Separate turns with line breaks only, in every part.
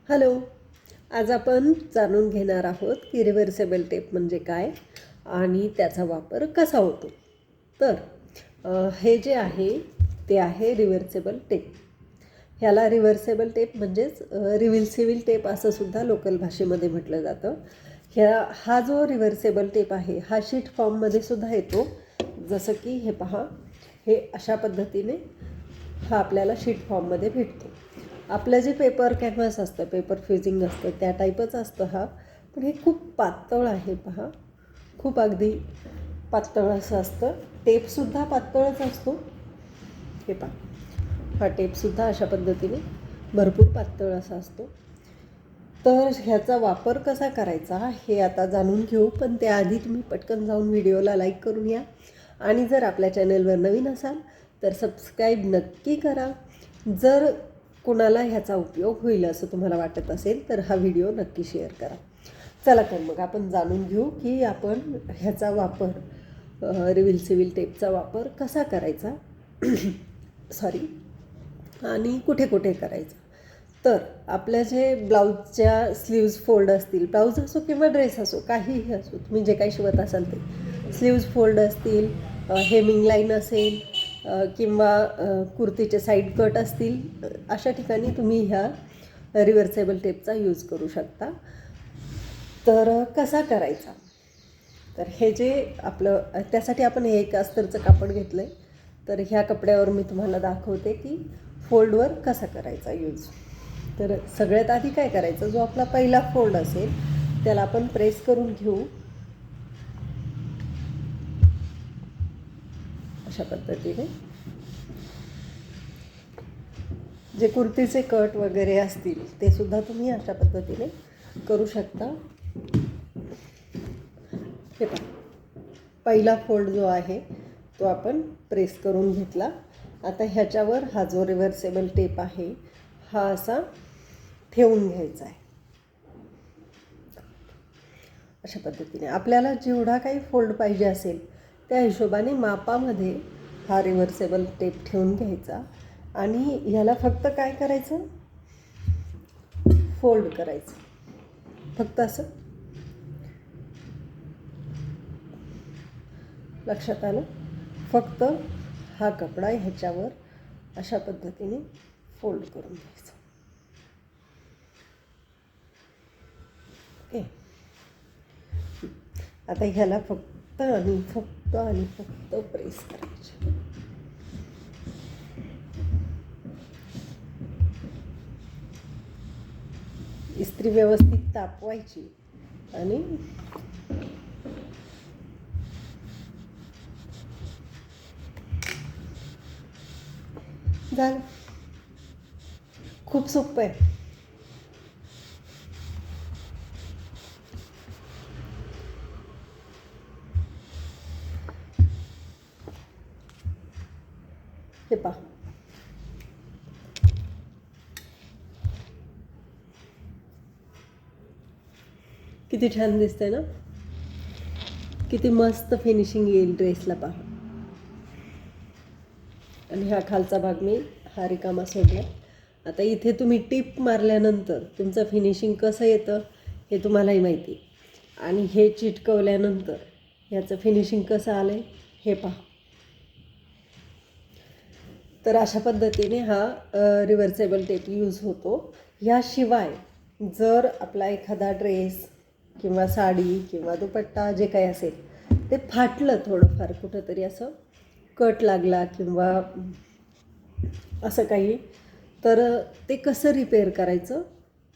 Hello. आज आपण जाणून घेणार आहोत की रिव्हर्सेबल टेप म्हणजे काय आणि त्याचा वापर कसा होतो. तर हे जे आहे ते आहे रिव्हर्सेबल टेप. ह्याला रिव्हर्सेबल टेप म्हणजेच रिव्हर्सिबल टेप असं सुद्धा लोकल भाषेमध्ये म्हटलं जातं. हा जो रिव्हर्सेबल टेप आहे हा शीट फॉर्ममध्ये सुद्धा येतो. जसं की हे पहा, हे अशा पद्धतीने हा आपल्याला शीट फॉर्ममध्ये भेटतो. आपलं जे पेपर कॅनव्हास असतं, पेपर फ्युजिंग असतं त्या टाईपच असतं हा, पण हे खूप पातळ आहे. पहा, खूप अगदी पातळ असं असतं. टेपसुद्धा पातळच असतो. हे पहा, हा टेपसुद्धा अशा पद्धतीने भरपूर पातळ असा असतो. तर ह्याचा वापर कसा करायचा हे आता जाणून घेऊ, पण त्याआधी तुम्ही पटकन जाऊन व्हिडिओला लाईक करून या आणि जर आपल्या चॅनलवर नवीन असाल तर सबस्क्राईब नक्की करा. जर कोणाला ह्याचा उपयोग होईल असं तुम्हाला वाटत असेल तर हा व्हिडिओ नक्की शेअर करा. चला तर मग आपण जाणून घेऊ की आपण ह्याचा वापर रिव्हर्सिबल टेपचा वापर कसा करायचा आणि कुठे कुठे करायचा. तर आपल्या जे ब्लाऊजच्या स्लीव्ज फोल्ड असतील, ब्लाऊज असो किंवा ड्रेस असो, काहीही असो, तुम्ही जे काही शिवत असाल ते स्लीव्ज फोल्ड असतील, हेमिंग लाईन असेल किंवा कुर्तीचे साईड कट असतील, अशा ठिकाणी तुम्ही ह्या रिव्हर्सेबल टेपचा यूज करू शकता. तर कसा करायचा, तर हे जे आपलं त्यासाठी आपण हे एक अस्तरचं कापड घेतलं आहे. तर ह्या कपड्यावर मी तुम्हाला दाखवते की फोल्डवर कसा करायचा यूज. तर सगळ्यात आधी काय करायचं, जो आपला पहिला फोल्ड असेल त्याला आपण प्रेस करून घेऊ अशा पद्धतीने. जे कुर्तीचे कट वगैरे असतील ते सुद्धा तुम्ही अशा पद्धतीने करू शकता. हे पहा, पहिला फोल्ड जो आहे तो आपण प्रेस करून घेतला. आता ह्याच्यावर हा जो रिव्हर्सेबल टेप आहे हा असा ठेवून घ्यायचा आहे अशा पद्धतीने. आपल्याला जेवढा काही फोल्ड पाहिजे असेल त्या हिशोबाने मापामध्ये हा रिव्हर्सेबल टेप ठेवून घ्यायचा आणि ह्याला फक्त काय करायचं, फोल्ड करायचं. फक्त असं लक्षात आलं. फक्त हा कपडा ह्याच्यावर अशा पद्धतीने फोल्ड करून घ्यायचा. ओके. आता ह्याला फक्त आणि फक्त आणि फक्त प्रेस करायचे. इस्त्री व्यवस्थित तापवायची आणि झालं. खूप सोपं आहे. हे पहा, किती छान दिसतंय ना, किती मस्त फिनिशिंग येईल ड्रेसला. पहा, आणि हा खालचा भाग मी हा रिकामा सोडला. आता इथे तुम्ही टिप मारल्यानंतर तुमचं फिनिशिंग कसं येतं हे तुम्हालाही माहिती, आणि हे चिटकवल्यानंतर ह्याचं फिनिशिंग कसं आलं आहे हे पहा. तर अशा पद्धतीने हा रिव्हर्सेबल टेप यूज होतो. ह्याशिवाय जर आपला एखादा ड्रेस किंवा साडी किंवा दुपट्टा जे काही असेल ते फाटलं थोडंफार, कुठंतरी असं कट लागला किंवा असं काही, तर ते कसं रिपेअर करायचं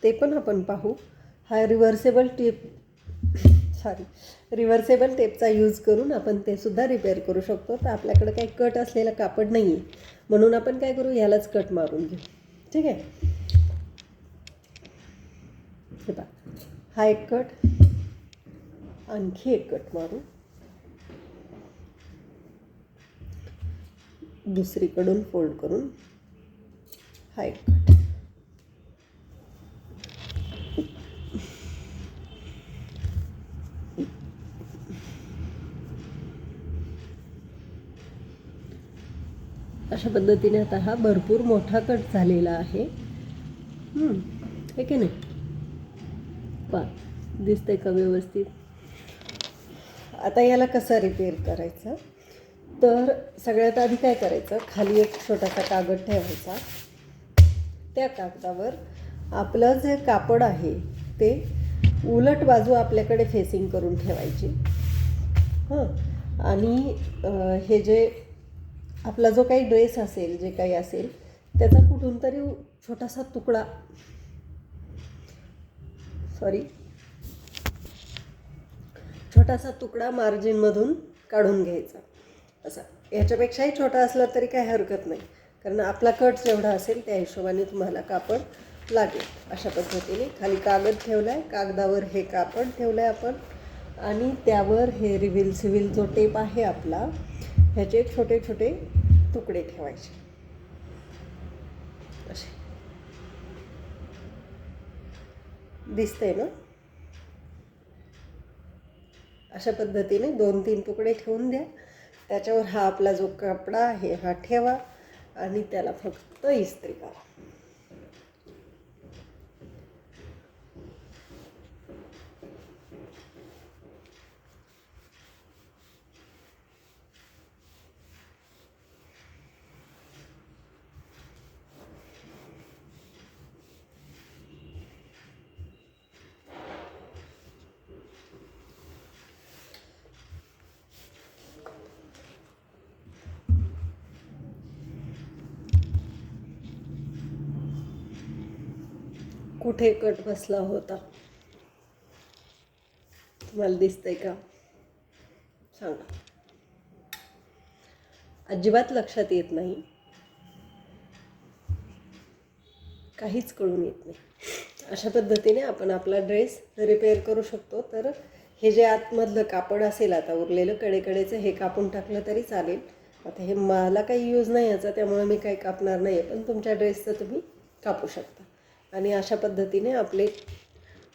ते पण आपण पाहू. हा रिव्हर्सेबल टेपचा यूज करून आपण ते सुद्धा रिपेअर करू शकतो. तर आपल्याकडे काही कट असलेलं कापड नाही आहे म्हणून आपण काय करू, ह्यालाच कट मारून घेऊ. ठीक आहे. हे पहा, हा एक कट, आणखी एक कट मारू, दुसरीकडून फोल्ड करून हा एक कट. अशा पद्धतीने आता हा भरपूर मोठा कट झालेला आहे. आहे की नाही? पहा, दिसतंय का व्यवस्थित? आता याला कसं रिपेअर करायचं, तर सगळ्यात आधी काय करायचं, खाली एक छोटासा कागद ठेवायचा. त्या कागदावर आपलं जे कापड आहे ते उलट बाजू आपल्याकडे फेसिंग करून ठेवायची. आणि हे जे आपला जो काही ड्रेस असेल, जे काही असेल, त्याचा कुठून तरी छोटासा तुकडा छोटासा तुकडा मार्जिनमधून काढून घ्यायचा. असा याच्यापेक्षाही छोटा असला तरी काही हरकत नाही, कारण आपला कट जेवढा असेल त्या हिशोबाने तुम्हाला कापड लागेल. अशा पद्धतीने खाली कागद ठेवला आहे, कागदावर हे कापड ठेवलं आहे आपण, आणि त्यावर हे रिव्हर्सेबल जो टेप आहे आपला, ह्याचे छोटे छोटे तुकडे ठेवायचे असे. दिसतंय ना? अशा पद्धतीने 2-3 तुकडे ठेवून द्या. त्याच्यावर हा आपला जो कपडा आहे हा ठेवा आणि त्याला फक्त इस्त्री करा. कुठे कट बसला होता तुम्हाला दिसतंय का? सांगा. अजिबात लक्षात येत नाही, काहीच कळून येत नाही. अशा पद्धतीने आपण आपला ड्रेस रिपेअर करू शकतो. तर हे जे आतमधलं कापड असेल आता उरलेलं कडेकडेचं, हे कापून टाकलं तरी चालेल. आता हे मला काही यूज नाही याचा, त्यामुळे मी काही कापणार नाही आहे, पण तुमच्या ड्रेसचं तुम्ही कापू शकता. आणि अशा पद्धतीने आपले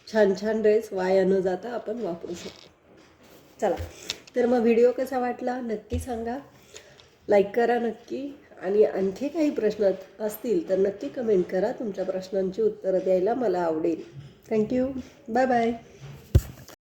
छान छान ड्रेस वाया न जाता आपण वापरू शकतो. चला, तर मग व्हिडिओ कसा वाटला नक्की सांगा, लाईक करा नक्की, आणि आणखी काही प्रश्न असतील तर नक्की कमेंट करा. तुमच्या प्रश्नांची उत्तरं द्यायला मला आवडेल. थँक्यू. Bye bye.